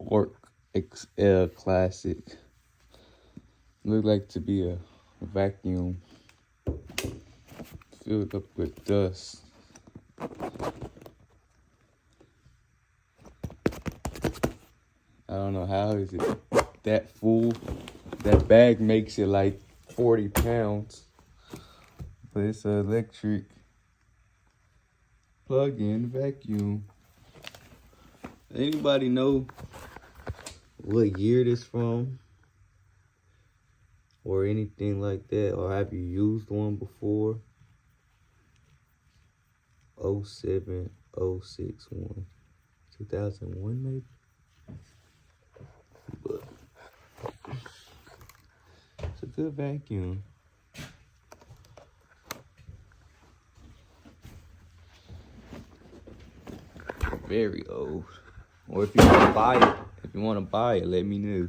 Quark XL Classic. Look like to be a vacuum filled up with dust. I don't know how is it that full. That bag makes it like 40 pounds. But it's an electric plug-in vacuum. Anybody know what year this from? Or anything like that? Or have you used one before? 07, 06 one. 2001 maybe? But it's a good vacuum. Very old. Or if you want to buy it, let me know.